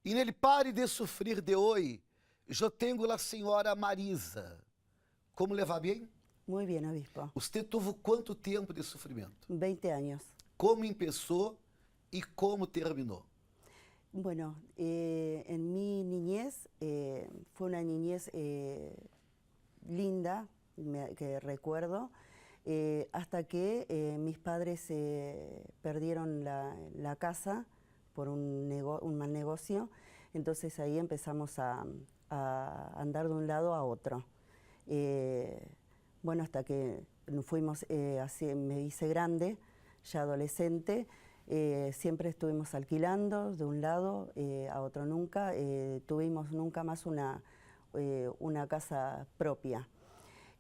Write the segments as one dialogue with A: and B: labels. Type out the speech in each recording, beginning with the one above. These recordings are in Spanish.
A: E nele Pare de Sofrer de hoje, eu tenho a senhora Marisa. Como levar bem?
B: Muy bien, obispo.
A: Usted tuvo quanto tempo de sofrimento?
B: 20 años.
A: Como começou e como terminou?
B: Bueno, en mi niñez fue una niñez linda, que recuerdo, hasta que mis padres perdieron la casa por un mal negocio. Entonces ahí empezamos a andar de un lado a otro. Bueno, hasta que fuimos, me hice grande, ya adolescente. Siempre estuvimos alquilando de un lado a otro. Nunca tuvimos nunca más una casa propia.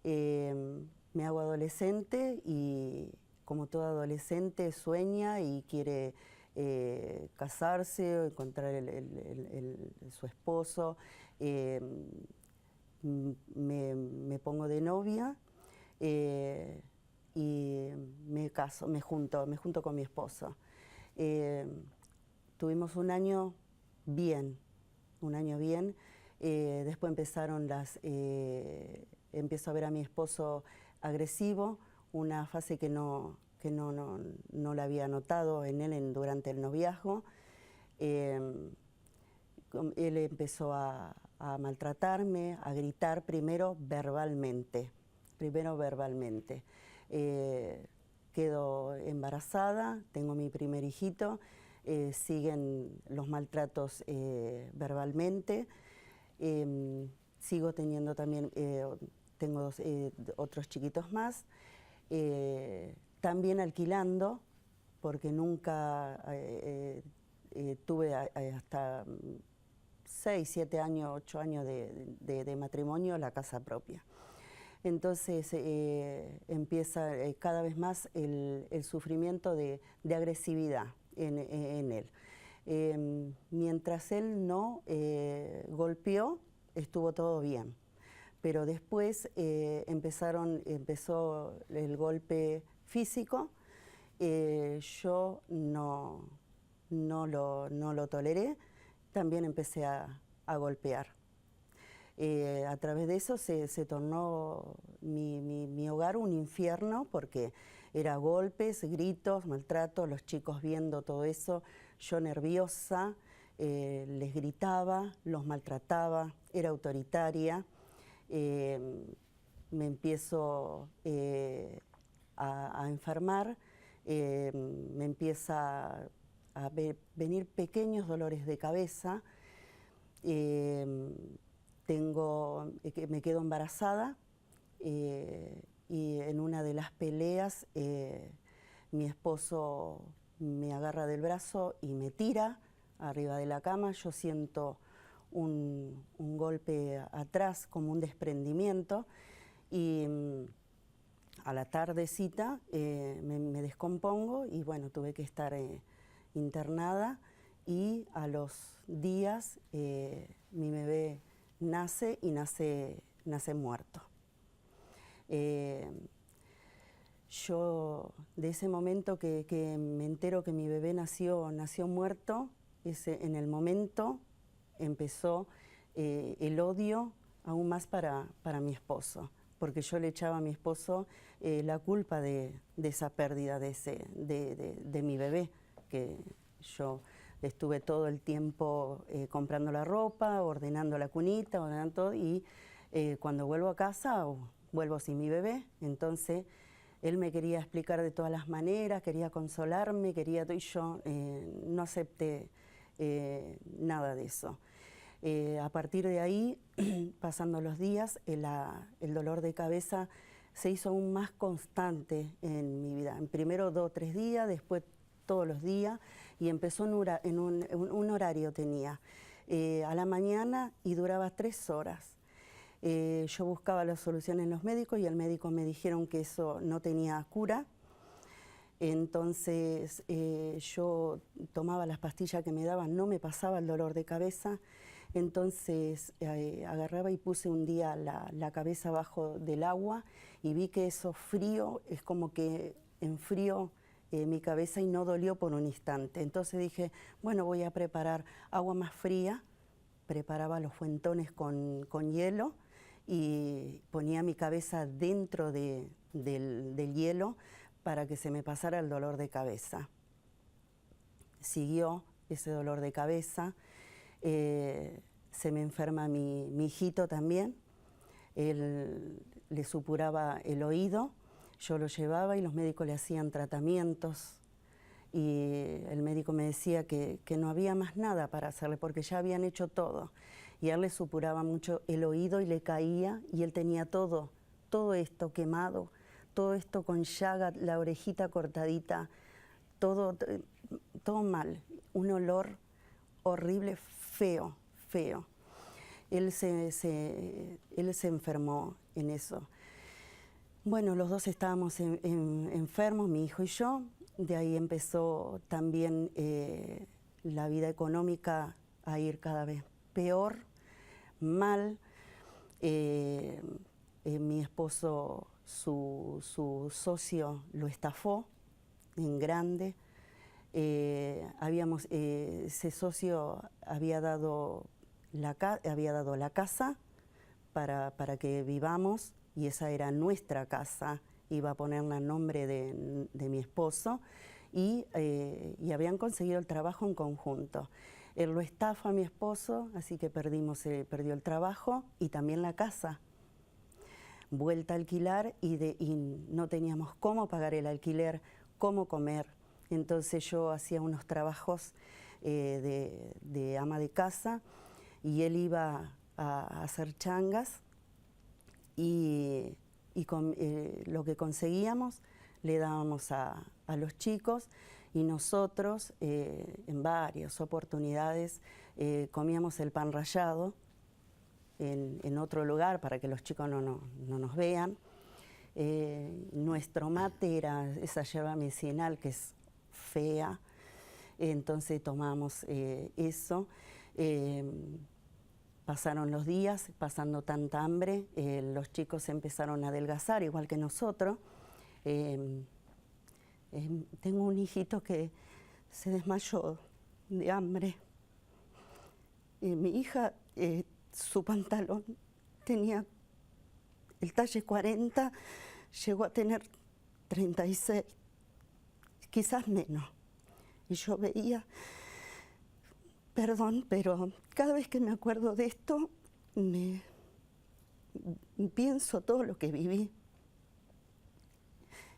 B: Me hago adolescente y, como todo adolescente, sueña y quiere casarse, encontrar su esposo. Me pongo de novia y me caso, me junto con mi esposo. Tuvimos un año bien. Después empezaron empiezo a ver a mi esposo agresivo, una fase que no la había notado en él durante el noviazgo. Él empezó a maltratarme, a gritar primero verbalmente. Quedo embarazada, tengo mi primer hijito, siguen los maltratos verbalmente. Sigo teniendo también, tengo otros chiquitos más, también alquilando, porque nunca tuve hasta 6, 7 años, 8 años de matrimonio la casa propia. Entonces empieza cada vez más el sufrimiento de agresividad en él. Mientras él no golpeó, estuvo todo bien. Pero después empezó el golpe físico. Yo no lo toleré. También empecé a golpear. A través de eso se tornó mi hogar un infierno, porque era golpes, gritos, maltrato, los chicos viendo todo eso, yo nerviosa, les gritaba, los maltrataba, era autoritaria. Me empiezo a enfermar, me empieza a venir pequeños dolores de cabeza. Me quedo embarazada y en una de las peleas mi esposo me agarra del brazo y me tira arriba de la cama. Yo siento un golpe atrás, como un desprendimiento, y a la tardecita me descompongo y bueno, tuve que estar internada, y a los días mi bebé nace muerto. Yo, de ese momento que me entero que mi bebé nació muerto, en el momento empezó el odio aún más para mi esposo, porque yo le echaba a mi esposo la culpa de esa pérdida de mi bebé, que yo estuve todo el tiempo comprando la ropa, ordenando la cunita, ordenando todo, y cuando vuelvo a casa vuelvo sin mi bebé. Entonces él me quería explicar de todas las maneras, quería consolarme, y yo no acepté nada de eso. A partir de ahí, pasando los días, el dolor de cabeza se hizo aún más constante en mi vida. Primero 2 o 3 días, después todos los días, y empezó en un horario tenía, a la mañana, y duraba 3 horas. Yo buscaba la solución en los médicos y el médico me dijeron que eso no tenía cura. Entonces yo tomaba las pastillas que me daban, no me pasaba el dolor de cabeza. Entonces agarraba y puse un día la cabeza abajo del agua y vi que eso frío, es como que enfrío mi cabeza y no dolió por un instante. Entonces dije, bueno, voy a preparar agua más fría, preparaba los fuentones con hielo y ponía mi cabeza dentro del hielo para que se me pasara el dolor de cabeza. Siguió ese dolor de cabeza, se me enferma mi hijito también, él le supuraba el oído, yo lo llevaba y los médicos le hacían tratamientos y el médico me decía que no había más nada para hacerle porque ya habían hecho todo. Y a él le supuraba mucho el oído y le caía y él tenía todo esto quemado, todo esto con llaga, la orejita cortadita, todo mal, un olor horrible, feo, feo. Él se enfermó en eso. Bueno, los dos estábamos enfermos, mi hijo y yo. De ahí empezó también la vida económica a ir cada vez peor, mal. Mi esposo, su socio lo estafó en grande. Ese socio había dado la casa para que vivamos y esa era nuestra casa, iba a ponerla en nombre de mi esposo y habían conseguido el trabajo en conjunto. Él lo estafa a mi esposo, así que perdió el trabajo y también la casa. Vuelta a alquilar y no teníamos cómo pagar el alquiler, cómo comer. Entonces yo hacía unos trabajos de ama de casa y él iba a hacer changas y con lo que conseguíamos le dábamos a los chicos y nosotros en varias oportunidades comíamos el pan rallado en otro lugar para que los chicos no nos vean. Nuestro mate era esa yerba medicinal que es fea, entonces tomamos eso. Pasaron los días, pasando tanta hambre, los chicos empezaron a adelgazar, igual que nosotros. Tengo un hijito que se desmayó de hambre. Mi hija, su pantalón tenía el talle 40, llegó a tener 36, quizás menos. Y yo veía, perdón, pero cada vez que me acuerdo de esto, pienso todo lo que viví.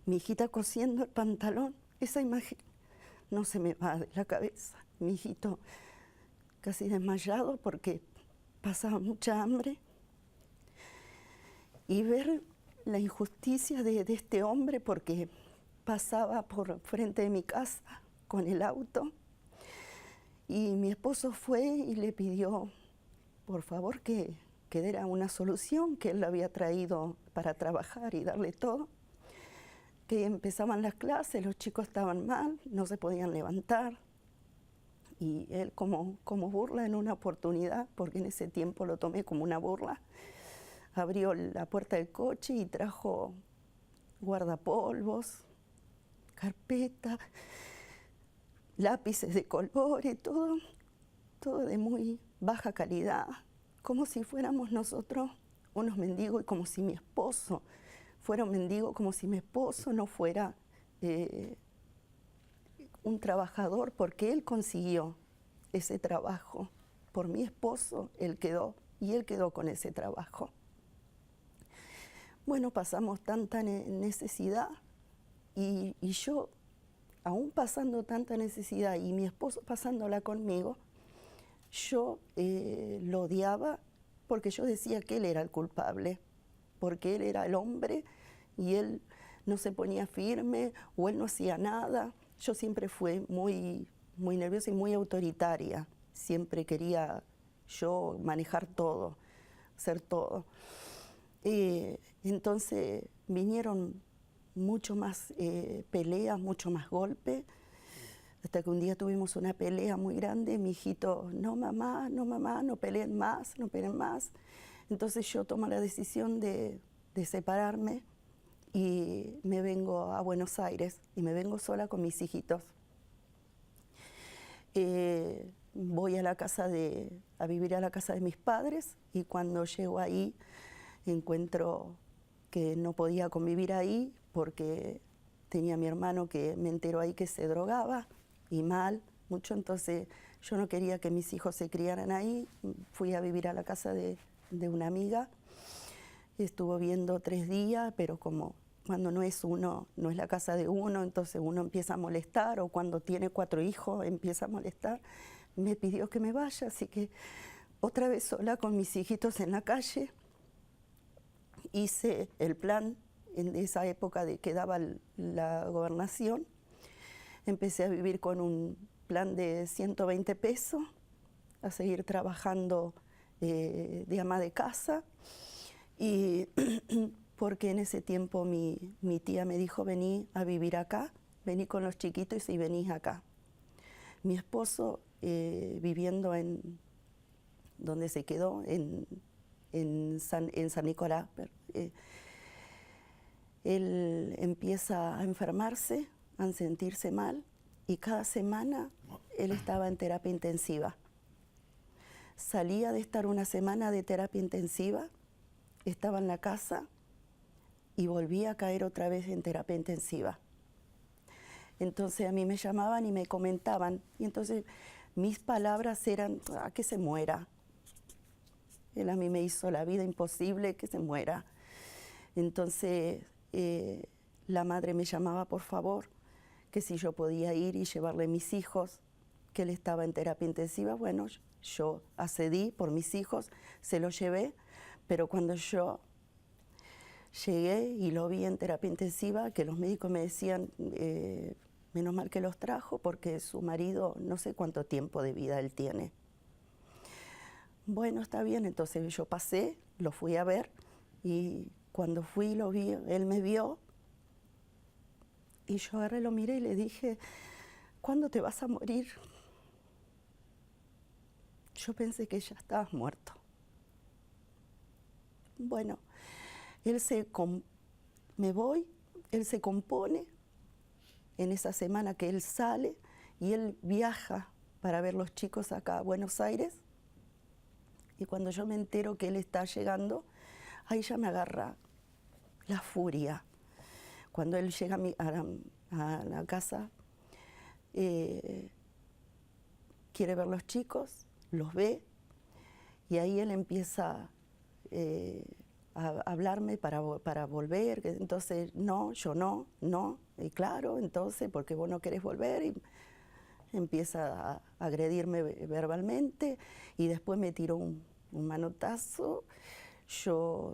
B: Mi hijita cosiendo el pantalón, esa imagen no se me va de la cabeza. Mi hijito casi desmayado porque pasaba mucha hambre. Y ver la injusticia de este hombre porque pasaba por frente de mi casa con el auto. Y mi esposo fue y le pidió, por favor, que diera una solución, que él lo había traído para trabajar y darle todo. Que empezaban las clases, los chicos estaban mal, no se podían levantar. Y él como burla en una oportunidad, porque en ese tiempo lo tomé como una burla, abrió la puerta del coche y trajo guardapolvos, carpeta, lápices de colores, todo de muy baja calidad, como si fuéramos nosotros unos mendigos y como si mi esposo fuera un mendigo, como si mi esposo no fuera un trabajador, porque él consiguió ese trabajo. Por mi esposo, él quedó con ese trabajo. Bueno, pasamos tanta necesidad y yo, aún pasando tanta necesidad y mi esposo pasándola conmigo, yo lo odiaba porque yo decía que él era el culpable, porque él era el hombre y él no se ponía firme o él no hacía nada. Yo siempre fui muy nerviosa y muy autoritaria, siempre quería yo manejar todo, hacer todo. Entonces vinieron mucho más peleas, mucho más golpes, hasta que un día tuvimos una pelea muy grande. Mi hijito, no mamá, no peleen más, no peleen más. Entonces yo tomo la decisión de separarme y me vengo a Buenos Aires y me vengo sola con mis hijitos. Voy a vivir a la casa de mis padres y cuando llego ahí encuentro que no podía convivir ahí porque tenía a mi hermano que me enteró ahí que se drogaba y mal, mucho, entonces yo no quería que mis hijos se criaran ahí, fui a vivir a la casa de una amiga, estuvo viendo 3 días, pero como cuando no es la casa de uno, entonces uno empieza a molestar, o cuando tiene 4 hijos empieza a molestar, me pidió que me vaya, así que otra vez sola con mis hijitos en la calle, hice el plan en esa época de que daba la gobernación, empecé a vivir con un plan de 120 pesos, a seguir trabajando de ama de casa, y porque en ese tiempo mi tía me dijo, vení a vivir acá, vení con los chiquitos y venís acá. Mi esposo viviendo en donde se quedó, en San Nicolás, él empieza a enfermarse, a sentirse mal, y cada semana él estaba en terapia intensiva. Salía de estar una semana de terapia intensiva, estaba en la casa y volvía a caer otra vez en terapia intensiva. Entonces a mí me llamaban y me comentaban, y entonces mis palabras eran, que se muera. Él a mí me hizo la vida imposible, que se muera. Entonces la madre me llamaba, por favor, que si yo podía ir y llevarle a mis hijos, que él estaba en terapia intensiva. Bueno, yo accedí por mis hijos, se los llevé, pero cuando yo llegué y lo vi en terapia intensiva, que los médicos me decían, menos mal que los trajo, porque su marido no sé cuánto tiempo de vida él tiene. Bueno, está bien, entonces yo pasé, lo fui a ver, y cuando fui lo vi, él me vio, y yo agarré, lo miré y le dije, ¿cuándo te vas a morir? Yo pensé que ya estabas muerto. Bueno, me voy, él se compone en esa semana que él sale y él viaja para ver los chicos acá a Buenos Aires. Y cuando yo me entero que él está llegando, ahí ya me agarra la furia. Cuando él llega a la casa, quiere ver los chicos, los ve, y ahí él empieza a hablarme para volver. Entonces, no, yo no, y claro, entonces, porque vos no querés volver, y empieza a agredirme verbalmente, y después me tiró un manotazo,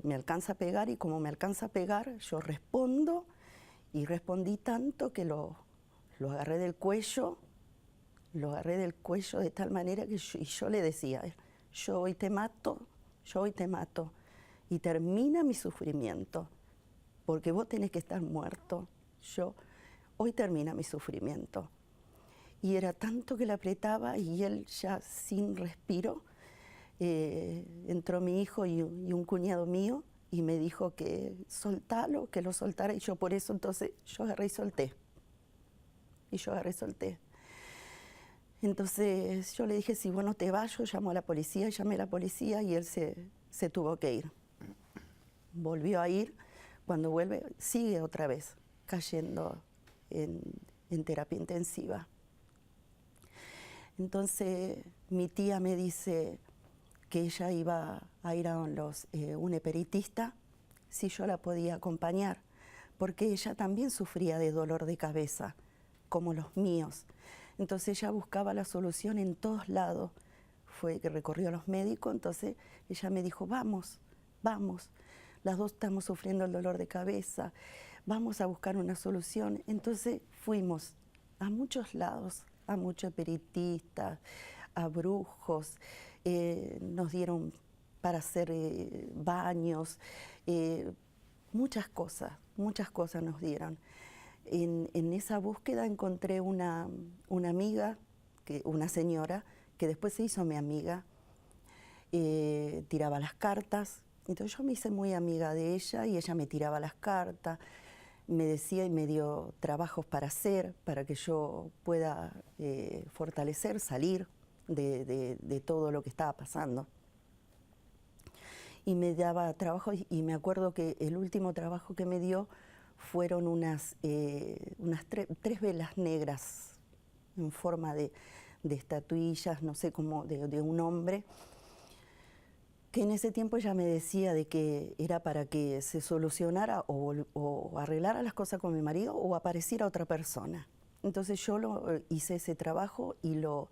B: me alcanza a pegar, y como me alcanza a pegar, yo respondo, y respondí tanto que lo agarré del cuello, de tal manera que yo le decía, yo hoy te mato, y termina mi sufrimiento, porque vos tenés que estar muerto, hoy termina mi sufrimiento. Y era tanto que le apretaba, y él ya sin respiro, entró mi hijo y un cuñado mío, y me dijo que soltalo, que lo soltara, y yo por eso entonces yo agarré y solté. Entonces yo le dije, si vos no te vas, yo llamo a la policía, y llamé a la policía, y él se tuvo que ir. Volvió a ir, cuando vuelve, sigue otra vez cayendo en terapia intensiva. Entonces mi tía me dice que ella iba a ir a un espiritista, si yo la podía acompañar, porque ella también sufría de dolor de cabeza, como los míos. Entonces ella buscaba la solución en todos lados. Fue que recorrió a los médicos, entonces ella me dijo, vamos, las dos estamos sufriendo el dolor de cabeza, vamos a buscar una solución. Entonces fuimos a muchos lados, a muchos espiritistas, a brujos, nos dieron para hacer baños, muchas cosas nos dieron. En esa búsqueda encontré una amiga, una señora, que después se hizo mi amiga, tiraba las cartas. Entonces yo me hice muy amiga de ella, y ella me tiraba las cartas, me decía y me dio trabajos para hacer, para que yo pueda fortalecer, salir de todo lo que estaba pasando. Y me daba trabajo y me acuerdo que el último trabajo que me dio fueron unas tres velas negras en forma de estatuillas, no sé, como de un hombre, que en ese tiempo ella me decía de que era para que se solucionara o arreglara las cosas con mi marido o apareciera otra persona. Entonces yo hice ese trabajo y lo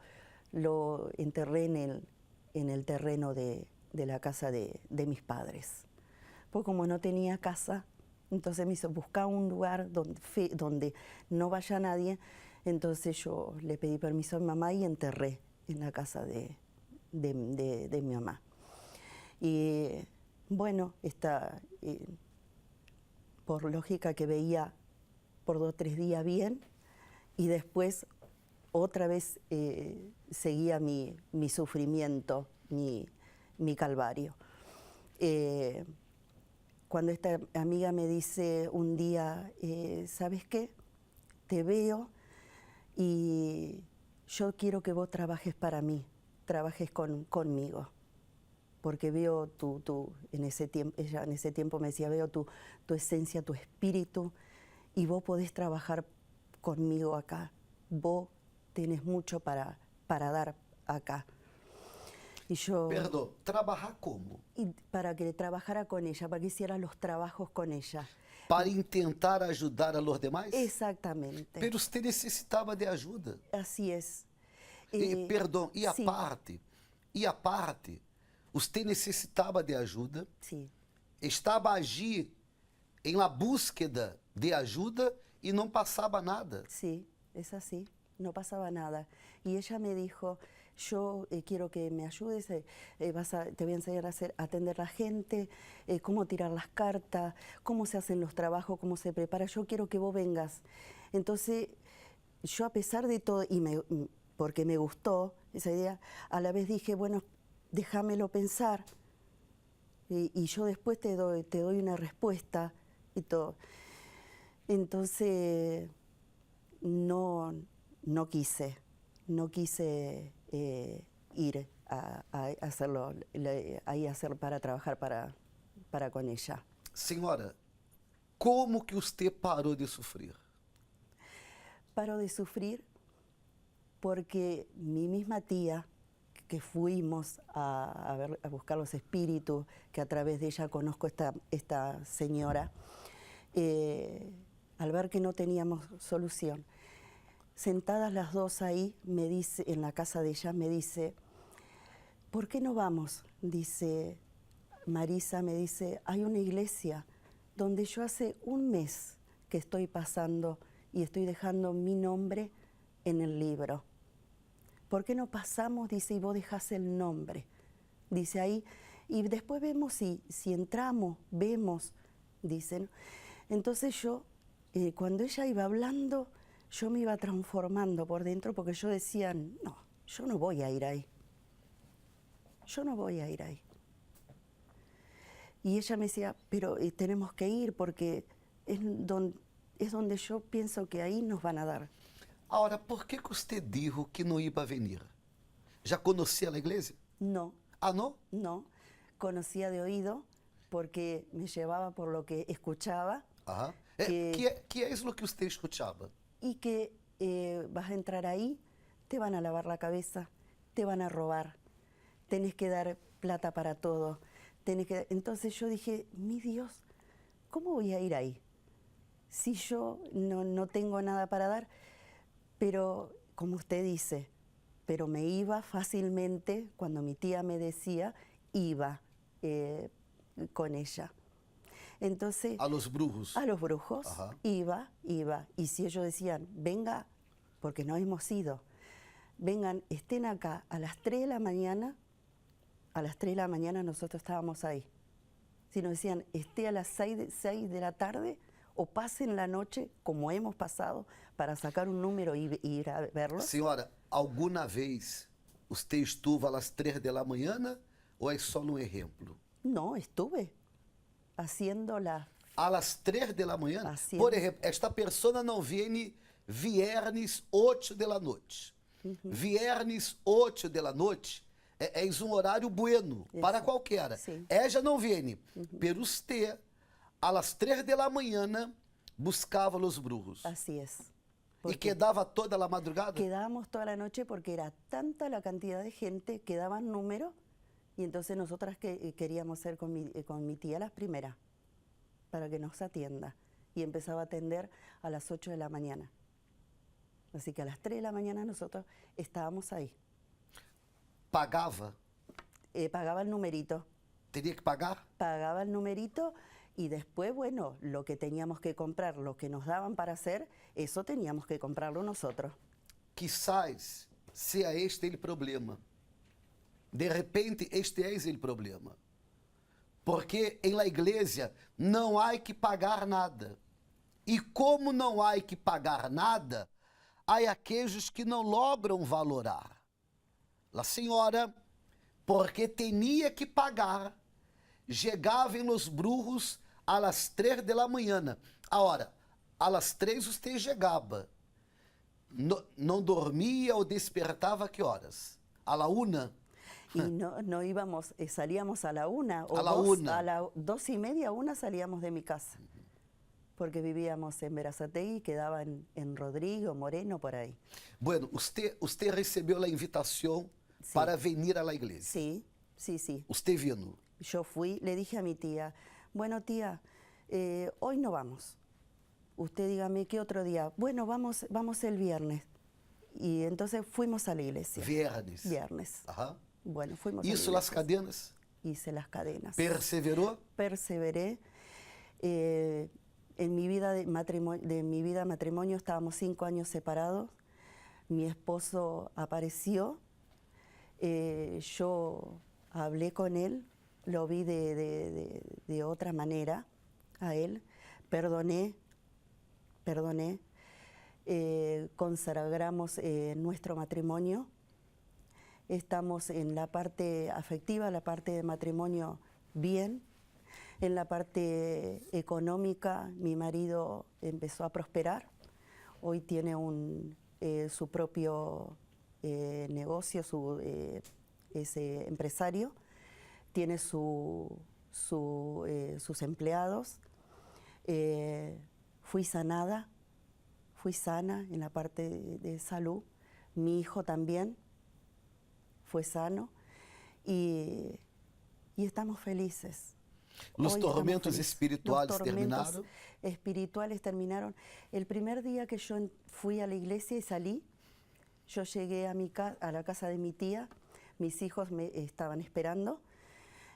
B: enterré en el terreno de la casa de mis padres. Pues como no tenía casa, entonces me hizo buscar un lugar donde no vaya nadie. Entonces yo le pedí permiso a mi mamá y enterré en la casa de mi mamá. Y bueno, por lógica que veía por 2 o 3 días bien, y después otra vez seguía mi sufrimiento, mi calvario. Cuando esta amiga me dice un día, ¿sabes qué? Te veo y yo quiero que vos trabajes para mí, trabajes conmigo. Porque veo en ese tiempo, ella en ese tiempo me decía, veo tu esencia, tu espíritu, y vos podés trabajar conmigo acá. Vos tenés mucho para dar acá. Y yo...
A: Perdão, trabalhar como?
B: Y para que trabajara con ella, para que hiciera los trabajos con ella.
A: Para intentar ajudar a los demais?
B: Exactamente.
A: Pero você necessitava de ajuda.
B: Así es.
A: Perdão, e a
B: sí.
A: parte, você necessitava de ajuda,
B: Sí,
A: estava a agir em la búsqueda de ajuda e não passava nada.
B: sí, es así, no pasaba nada. Y ella me dijo, yo quiero que me ayudes, te voy a enseñar a atender a la gente, cómo tirar las cartas, cómo se hacen los trabajos, cómo se prepara, yo quiero que vos vengas. Entonces, yo a pesar de todo, porque me gustó esa idea, a la vez dije, bueno, déjamelo pensar y yo después te doy una respuesta y todo. Entonces, no quise ir a hacerlo, ahí para trabajar para con ella.
A: Senhora, como que você parou de sofrer?
B: Paro de sufrir porque mi misma tía, que fuimos a buscar los espíritus, que a través de ella conozco esta señora, al ver que no teníamos solución, sentadas las dos ahí, me dice, en la casa de ella, me dice, ¿por qué no vamos? Dice, Marisa me dice, hay una iglesia donde yo hace 1 mes que estoy pasando y estoy dejando mi nombre en el libro. ¿Por qué no pasamos? Dice, y vos dejás el nombre. Dice ahí, y después vemos si entramos, vemos, dicen. Entonces yo, cuando ella iba hablando, yo me iba transformando por dentro porque yo decía, no, yo no voy a ir ahí. Yo no voy a ir ahí. Y ella me decía, pero tenemos que ir porque es donde yo pienso que ahí nos van a dar.
A: Ahora, por que você dijo que não ia venir? Já conhecia a igreja?
B: No.
A: Ah, não?
B: No. Conocía de oído porque me llevaba por lo que escuchaba.
A: Ajá. ¿Qué es lo que usted escuchaba?
B: Y que vas a entrar ahí, te van a lavar la cabeza, te van a robar, tenés que dar plata para todo. Entonces yo dije, mi Dios, ¿cómo voy a ir ahí? Si yo no tengo nada para dar. Pero, como usted dice, pero me iba fácilmente, cuando mi tía me decía, iba con ella. Entonces,
A: a los brujos.
B: A los brujos,
A: Ajá.
B: iba. Y si ellos decían, venga, porque no hemos ido, vengan, estén acá a las 3 de la mañana nosotros estábamos ahí. Si nos decían, esté a las 6 de la tarde, o pasen la noche, como hemos pasado, para sacar un número y ir a verlo.
A: Senhora, alguna vez usted estuvo a las 3 de la mañana o es solo un ejemplo?
B: No, estuve haciendo las
A: a las 3 de la manhã.
B: Haciendo.
A: Por exemplo, esta pessoa não vem viernes 8 de la noite. Viernes 8 de la noite é um horário bueno para
B: Isso.
A: qualquer.
B: Sim.
A: Ella não vem. Pero usted, a las 3 de la manhã, buscava os brujos.
B: Así es.
A: E
B: Porque
A: quedava toda a madrugada?
B: quedábamos toda la noche porque era tanta la cantidad de gente que daban número y entonces nosotras queríamos ser con mi tía las primeras para que nos atienda. Y empezaba a atender a las 8 de la mañana. Así que a las 3 de la mañana nosotros estábamos ahí.
A: Pagava?
B: Pagaba el numerito.
A: Teria que pagar?
B: Pagaba el numerito y después, bueno, lo que teníamos que comprar, lo que nos daban para hacer, eso teníamos que comprarlo nosotros.
A: Quizás sea este o problema. De repente, este é o problema. Porque em la igreja não há que pagar nada. E como não há que pagar nada, há aqueles que não logram valorar. A senhora, porque tinha que pagar, chegava em los brujos a las 3 de la manhã. Agora, a las 3 você chegava. Não dormia ou despertava a que horas? A la 1?
B: Y no íbamos, salíamos a la 1 o
A: A la
B: 2,
A: una.
B: a las 2:30, 1 salíamos de mi casa. Porque vivíamos en Berazategui, quedaba en Rodrigo, Moreno, por ahí.
A: Bueno, usted recebeu a invitação
B: Sí.
A: para venir a la igreja.
B: Sí, sí, sí.
A: Usted vino.
B: Yo fui, le dije a mi tía, bueno tía, hoy no vamos. Usted dígame qué otro día. Bueno, vamos el viernes. Y entonces fuimos a la iglesia.
A: Viernes.
B: Viernes.
A: Ajá.
B: Bueno, fuimos a la
A: Hizo las
B: iglesia.
A: cadenas.
B: Hice las cadenas.
A: Perseverou.
B: Perseveré. En mi vida de matrimonio estábamos 5 años separados. Mi esposo apareció. Yo hablé con él, lo vi de otra manera a él. Perdoné. Consagramos nuestro matrimonio. Estamos en la parte afectiva, la parte de matrimonio bien. En la parte económica, mi marido empezó a prosperar. Hoy tiene su propio negocio, es empresario. Tiene sus empleados. Fui sana en la parte de salud. Mi hijo también fue sano y estamos felices.
A: Los
B: Hoy estamos
A: tormentos
B: felices.
A: espirituales
B: Los tormentos
A: terminaron.
B: espirituales terminaron. El primer día que yo fui a la iglesia y salí, yo llegué a la casa de mi tía, mis hijos me estaban esperando,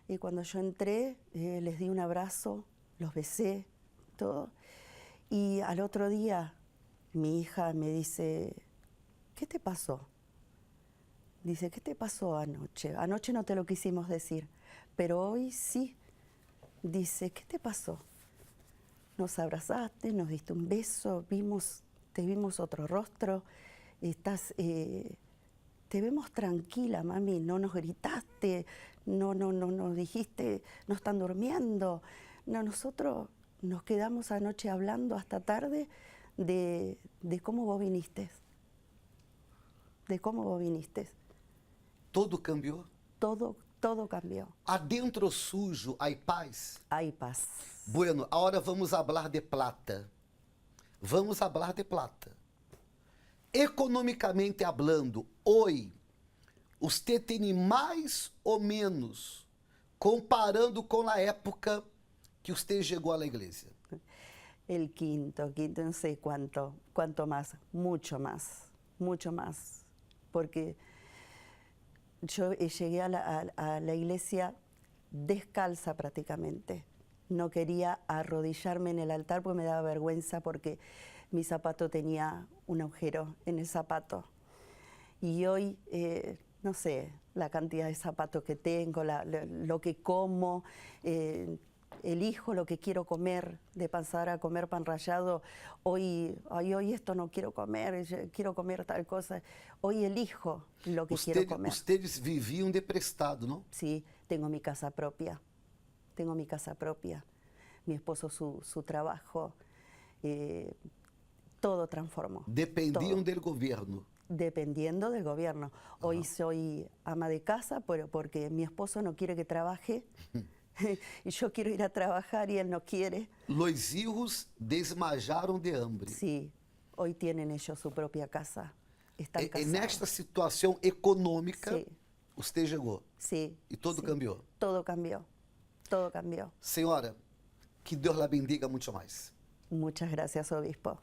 B: y cuando yo entré, les di un abrazo, los besé, todo. Y al otro día, mi hija me dice, ¿qué te pasó? Dice, ¿qué te pasó anoche? Anoche no te lo quisimos decir, pero hoy sí. Dice, ¿qué te pasó? Nos abrazaste, nos diste un beso, te vimos otro rostro, te vemos tranquila, mami, no nos gritaste, no nos dijiste, no están durmiendo. No, nosotros nos quedamos anoche hablando hasta tarde de cómo vos viniste. De cómo vos viniste.
A: Todo cambiou.
B: Todo cambió.
A: Adentro sujo, hay paz.
B: Hay paz.
A: Bueno, agora vamos falar de plata. Vamos falar de plata. Economicamente hablando, hoje, você tem mais ou menos, comparando com a época que você chegou à igreja?
B: El quinto, no sé cuánto más, mucho más, porque yo llegué a la iglesia descalza prácticamente. No quería arrodillarme en el altar porque me daba vergüenza porque mi zapato tenía un agujero en el zapato. Y hoy, no sé, la cantidad de zapatos que tengo, lo que como, elijo lo que quiero comer, de pasar a comer pan rallado. Hoy esto no quiero comer, quiero comer tal cosa. Hoy elijo lo que quiero comer.
A: Ustedes vivían de prestado, ¿no?
B: Sí, tengo mi casa propia. mi esposo su trabajo, todo transformó.
A: Dependiam
B: todo.
A: do governo.
B: Dependiendo del gobierno. Hoy soy ama de casa, pero porque mi esposo no quiere que trabaje y yo quiero ir a trabajar y él no quiere.
A: Los hijos desmajaram de hambre.
B: Sí, hoy tienen ellos su propia casa. Están
A: E
B: casados.
A: nesta situação econômica,
B: Sí.
A: você chegou.
B: Sí.
A: E tudo
B: sí.
A: cambiou.
B: Todo cambió. Todo cambió.
A: Senhora, que Deus la bendiga muito mais.
B: Muchas gracias, obispo.